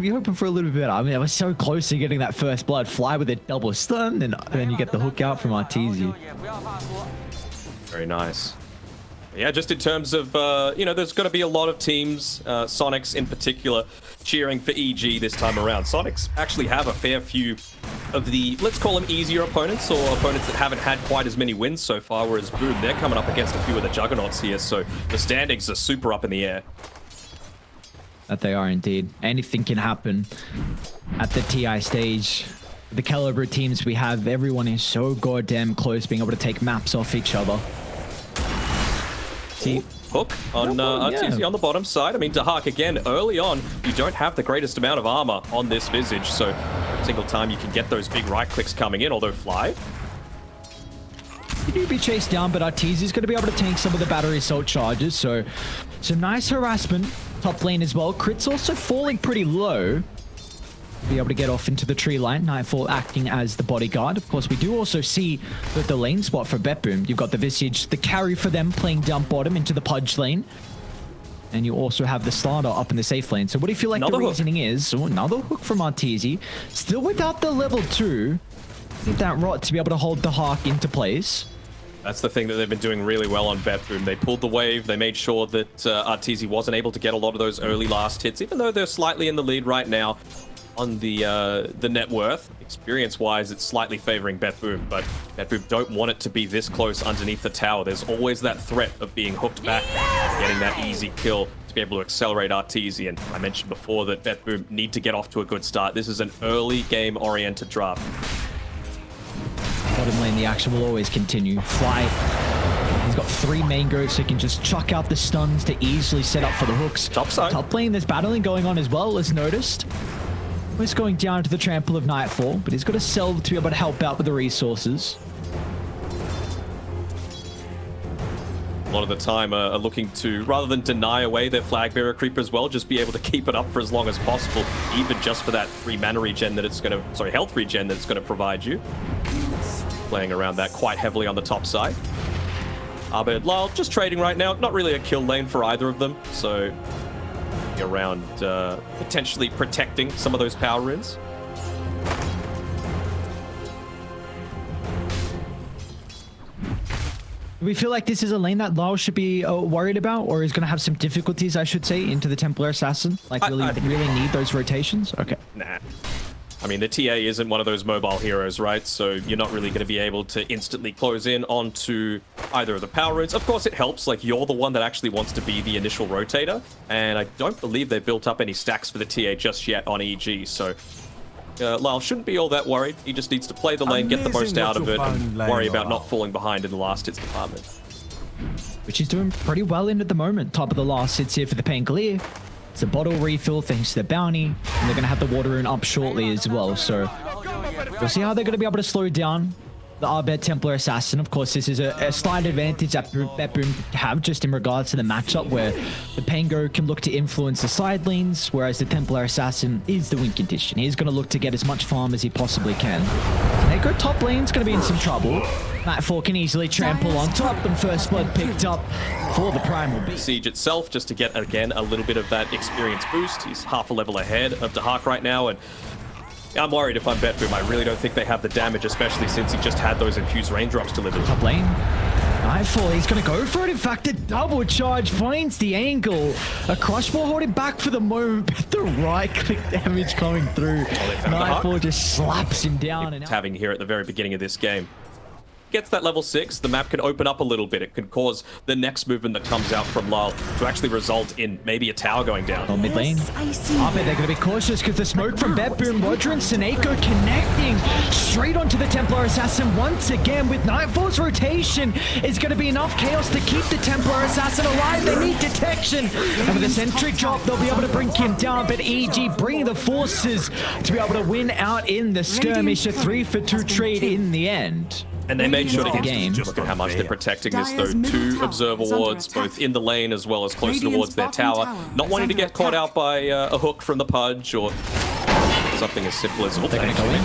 you're hoping for a little bit better. I mean, I was so close to getting that first blood. Fly with a double stun, and then you get the hook out from Arteezy. Very nice. Yeah, just in terms of, you know, there's going to be a lot of teams, Sonics in particular, cheering for EG this time around. Sonics actually have a fair few of the, let's call them easier opponents, or opponents that haven't had quite as many wins so far, whereas Boom, they're coming up against a few of the juggernauts here, so the standings are super up in the air. That they are indeed. Anything can happen at the TI stage. The caliber teams we have, everyone is so goddamn close, being able to take maps off each other. See, hook on Arteezy on the bottom side. I mean, Dahak, again, early on, you don't have the greatest amount of armor on this Visage, so every single time you can get those big right clicks coming in, although Fly. You do be chased down, but Arteezy's going to be able to tank some of the battery assault charges, so some nice harassment. Top lane as well. Crit's also falling pretty low. Be able to get off into the tree line. Nightfall acting as the bodyguard. Of course, we do also see that the lane spot for BETBOOM. You've got the Visage, the carry for them playing down bottom into the Pudge lane. And you also have the starter up in the safe lane. So what do you feel like the reasoning is? Oh, another hook from Arteezy. Still without the level 2. Need that rot to be able to hold the Hawk into place. That's the thing that they've been doing really well on BETBOOM. They pulled the wave. They made sure that Arteezy wasn't able to get a lot of those early last hits, even though they're slightly in the lead right now on the net worth. Experience-wise, it's slightly favoring BETBOOM, but BETBOOM don't want it to be this close underneath the tower. There's always that threat of being hooked back, getting that easy kill to be able to accelerate Arteezy. And I mentioned before that BETBOOM need to get off to a good start. This is an early game-oriented draft. Bottom lane, the action will always continue. Fly. He's got 3 main goats, so he can just chuck out the stuns to easily set up for the hooks. Top side. Top lane, there's battling going on as well, as noticed. He's going down to the Trample of Nightfall, but he's got a Cell to be able to help out with the resources. A lot of the time are looking to, rather than deny away their flag bearer creep as well, just be able to keep it up for as long as possible, even just for that 3 mana regen that it's going to, sorry, health regen that it's going to provide you. Playing around that quite heavily on the top side. Abed, Lyle, just trading right now. Not really a kill lane for either of them, so around potentially protecting some of those power runes. Do we feel like this is a lane that Lyle should be worried about, or is going to have some difficulties, I should say, into the Templar Assassin? Like, really need those rotations? Okay. Nah. I mean, the TA isn't one of those mobile heroes, right? So you're not really going to be able to instantly close in onto either of the power runes. Of course, it helps. Like, you're the one that actually wants to be the initial rotator. And I don't believe they've built up any stacks for the TA just yet on EG. So Lyle shouldn't be all that worried. He just needs to play the lane, get the most out of it, and worry about not falling behind in the last hits department. Which he's doing pretty well in at the moment. Top of the last hits here for the Pangolier. It's a bottle refill thanks to the bounty, and they're going to have the water rune up shortly as well. So we'll see how they're going to be able to slow down the Abed Templar Assassin. Of course, this is a slight advantage that BETBOOM have just in regards to the matchup, where the Pango can look to influence the side lanes, whereas the Templar Assassin is the win condition. He's going to look to get as much farm as he possibly can. Neko top lane's going to be in some trouble. Nightfall can easily trample on top, and first blood picked up for the Primal Beast. Siege itself, just to get, again, a little bit of that experience boost. He's half a level ahead of Dahak right now, and I'm worried if I'm BETBOOM. I really don't think they have the damage, especially since he just had those infused raindrops delivered. Top lane. Nightfall, he's going to go for it. In fact, a double charge finds the angle. A Crushball holding back for the moment, but the right-click damage coming through. Nightfall just slaps him down. And having here at the very beginning of this game. Gets that level 6, the map can open up a little bit. It can cause the next movement that comes out from Lyle to actually result in maybe a tower going down. On mid lane. They're going to be cautious because the smoke from BETBOOM, Roger and Seneko connecting straight onto the Templar Assassin once again. With Nightfall's rotation, is going to be enough chaos to keep the Templar Assassin alive. They need detection. And with a sentry drop, they'll be able to bring him down. But EG bringing the forces to be able to win out in the skirmish. A 3-for-2 trade in the end. And they made sure to game. Look at how much they're protecting this, though. 2 observer wards, both in the lane as well as close towards their tower. Not wanting to get caught out by a hook from the Pudge or something as simple as... They're going to go in.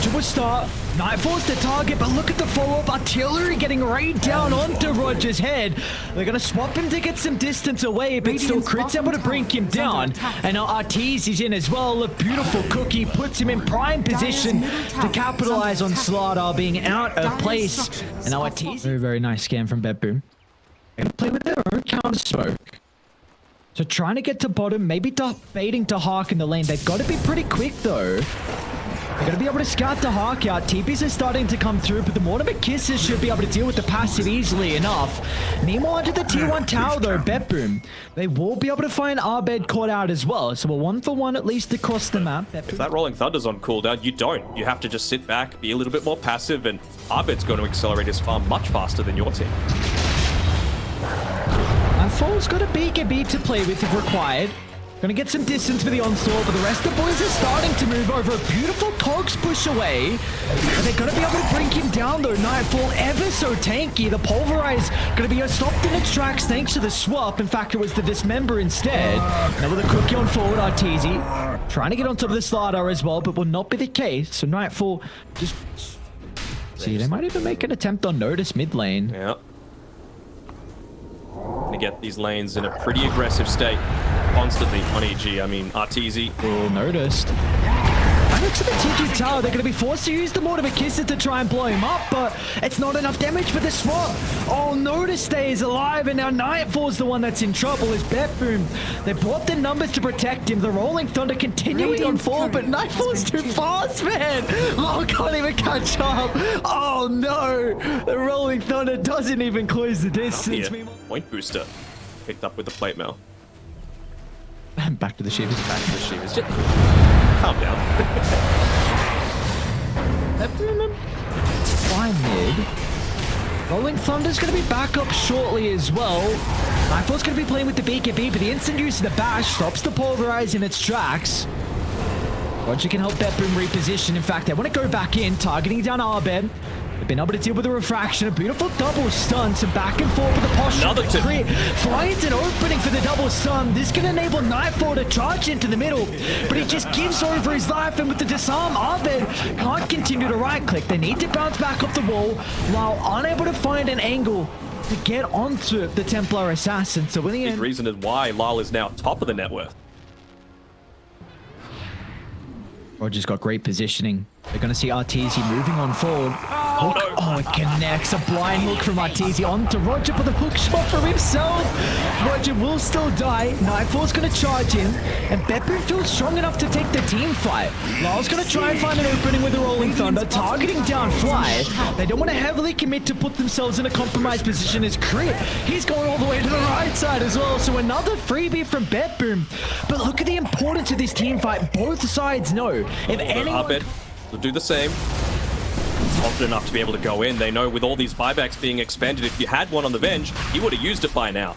Roger will start. Nightfall's the target, but look at the follow-up. Artillery getting right down onto Roger's head. They're going to swap him to get some distance away, but still Crit's able to bring him down. And now Arteez is in as well. A beautiful cookie puts him in prime position to capitalize on Slaughter being out of place. And now Arteez... Very, very nice scan from BETBOOM. They're going to play with their own counter smoke. So trying to get to bottom, maybe baiting to Hark in the lane. They've got to be pretty quick though. They're going to be able to scout the Hark out. TPs are starting to come through, but the Mortimer Kisses should be able to deal with the passive easily enough. Meanwhile, under the T1 tower though, BETBOOM, they will be able to find Arbed caught out as well. So a 1-for-1 at least across the map. If that Rolling Thunder's on cooldown, you don't. You have to just sit back, be a little bit more passive, and Arbed's going to accelerate his farm much faster than your team. Nightfall's got a BKB to play with if required. Gonna get some distance for the Onslaught, but the rest of the boys are starting to move over. A beautiful Cogs push away. But they're gonna be able to bring him down though. Nightfall ever so tanky. The Pulverize gonna be stopped in its tracks thanks to the swap. In fact, it was the Dismember instead. Now with a cookie on forward, Arteezy trying to get on top of the Slaughter as well, but will not be the case. So Nightfall just... See, they might even make an attempt on Notice mid lane. Yeah. Gonna get these lanes in a pretty aggressive state constantly on EG. I mean, Arteezy. Oh, noticed. Right next to the TG tower, they're going to be forced to use the Mortimer Kisses to try and blow him up, but it's not enough damage for the swap. Oh, Notice stays alive, and now Nightfall's the one that's in trouble as BETBOOM. They brought the numbers to protect him. The Rolling Thunder continuing on forward, but Nightfall's too fast, man. Oh, can't even catch up. Oh, no. The Rolling Thunder doesn't even close the distance. Point booster picked up with the plate mail. Back to the Shivers. Back to the Shivers. Just calm down. Fine mid. Rolling Thunder's going to be back up shortly as well. Nightfall's going to be playing with the BKB, but the instant use of the bash stops the Pulverize in its tracks. Roger can help BETBOOM reposition. In fact, they want to go back in, targeting down Arbed. They've been able to deal with the refraction. A beautiful double stun. So back and forth with the posture. Another two. Finds an opening for the double stun. This can enable Nightfall to charge into the middle. But he just gives over his life. And with the disarm, Arbed can't continue to right click. They need to bounce back off the wall while unable to find an angle to get onto the Templar Assassin. So in the end... Big reason is why Lyle is now top of the net worth. Roger's got great positioning. They're going to see Arteezy moving on forward. Oh, no. Oh, it connects. A blind look from Arteezy onto Roger, but the hook shot from himself. Roger will still die. Nightfall's going to charge in, and BETBOOM feels strong enough to take the team fight. Lyle's going to try and find an opening with the Rolling Thunder, targeting down Fly. They don't want to heavily commit to put themselves in a compromised position as Crit. He's going all the way to the right side as well, so another freebie from BETBOOM. But look at the importance of this team fight. Both sides know if anyone... Arbed will do the same. Confident enough to be able to go in. They know with all these buybacks being expended, if you had one on the bench, you would have used it by now.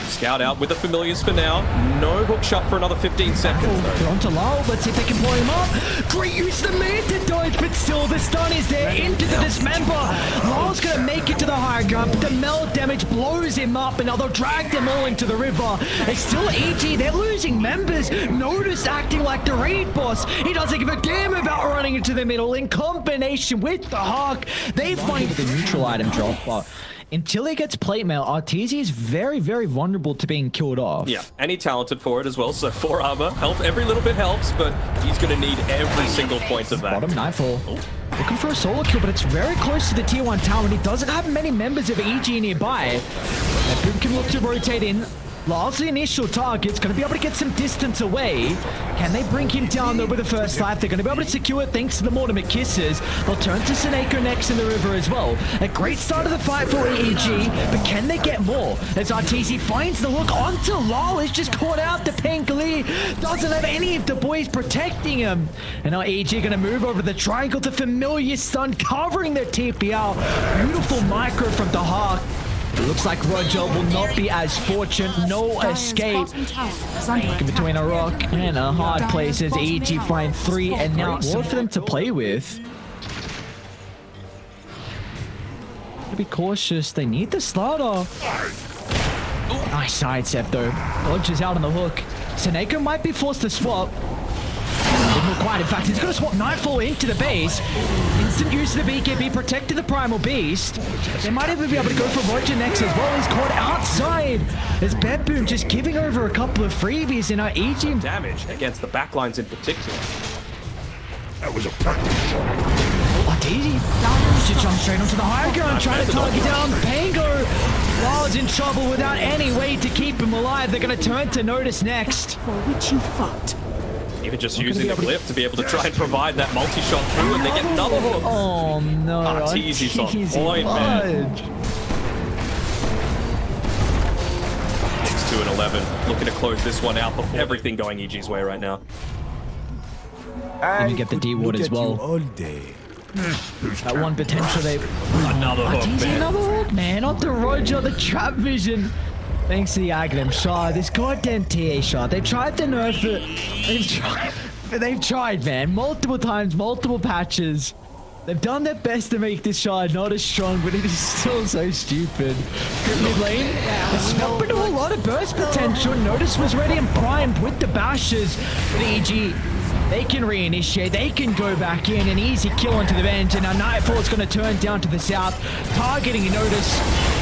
Scout out with the familiars for now. No hook shot for another 15 seconds. They're on to Lyle. Let's see if they can blow him up. Great use of the man to dodge, but still the stun is there into the Dismember. Lyle's going to make it to the high ground, but the meld damage blows him up, and now they'll drag them all into the river. It's still EG. They're losing members. Notice acting like the raid boss. He doesn't give a damn about running into the middle. In combination with the Hawk, they find the neutral item drop, but until he gets plate mail, Arteezy is very, very vulnerable to being killed off. Yeah, and he's talented for it as well, so 4 armor. Every little bit helps, but he's going to need every single point of that. Bottom Nightfall. Looking for a solo kill, but it's very close to the tier 1 tower, and he doesn't have many members of EG nearby. BETBOOM can look to rotate in. Lyle's the initial target. It's going to be able to get some distance away. Can they bring him down though with the first life? They're going to be able to secure it thanks to the Mortimer Kisses. They'll turn to Seneko next in the river as well. A great start of the fight for EG, but can they get more? As Arteezy finds the look onto Lyle, is just caught out. The Pankali doesn't have any of the boys protecting him. And now EG going to move over the triangle. The familiar stun covering their TPL. Beautiful micro from the Hawk. It looks like Roger will not be as fortunate. No escape. In between a rock and a hard place as EG find 3 and now more for them to play with. To be cautious. They need the Slaughter. Nice sidestep though. Roger's out on the hook. Seneko might be forced to swap. not quite. In fact, he's going to swap Nightfall into the base. Instant use of the BKB, protected the Primal Beast. They might even be able to go for Roger next as well. He's caught outside. There's BETBOOM just giving over a couple of freebies in our EG. Damage against the backlines in particular. That was a practice shot. Oh, Daisy to jump straight onto the high ground, trying to target down Pango. Wild's in trouble without any way to keep him alive. They're going to turn to Notice next. For which you fought. Even just using the glyph to be able to try and provide that multi-shot through, and they get another hook. Oh no, Arteezy's on point, man. 6-2 and 11. Looking to close this one out before everything going EG's way right now. Even get the D-ward as well. All day. That one potential they... Another hook, Arteezy, man. another hook, man. Onto Roger, the trap vision. Thanks to the Aghanim shot, this goddamn TA shot. They tried to nerf it. They've tried, man. Multiple times, multiple patches. They've done their best to make this shot not as strong, but it is still so stupid. Mid lane, the Slumber to a lot of burst potential. Notice was ready and primed with the bashes. But EG, they can reinitiate, they can go back in, an easy kill onto the bench, and now Nightfall is going to turn down to the south, targeting Notice,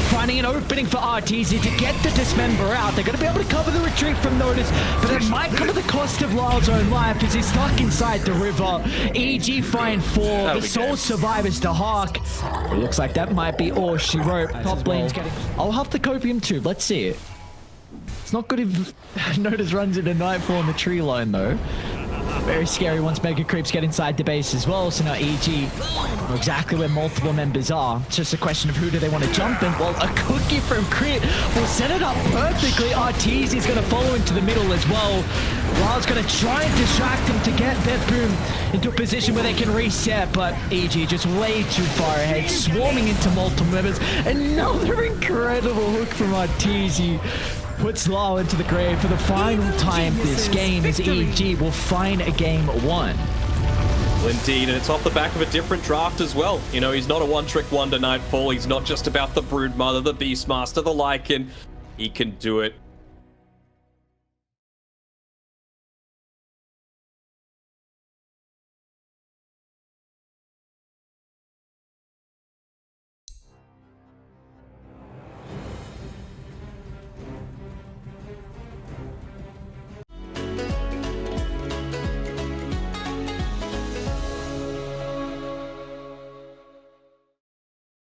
finding an opening for Arteezy to get the Dismember out. They're going to be able to cover the retreat from Notice, but it might come at the cost of Lyle's own life as he's stuck inside the river. EG find 4, the sole survivors to Hawk. It looks like that might be all she wrote. Top lane's getting... I'll have the Copium too, let's see it. It's not good if Notice runs into Nightfall in the tree line though. Very scary once Mega Creeps get inside the base as well. So now EG know exactly where multiple members are. It's just a question of who do they want to jump in. Well, a cookie from Crit will set it up perfectly. Arteezy's going to follow into the middle as well. Lyle's going to try and distract him to get BETBOOM into a position where they can reset, but EG just way too far ahead, swarming into multiple members. Another incredible hook from Arteezy. Puts Lyle into the grave for the final time this game as EG will find a game 1. Well, indeed, and it's off the back of a different draft as well. You know, he's not a one-trick wonder Nightfall. He's not just about the Broodmother, the Beastmaster, the Lycan. He can do it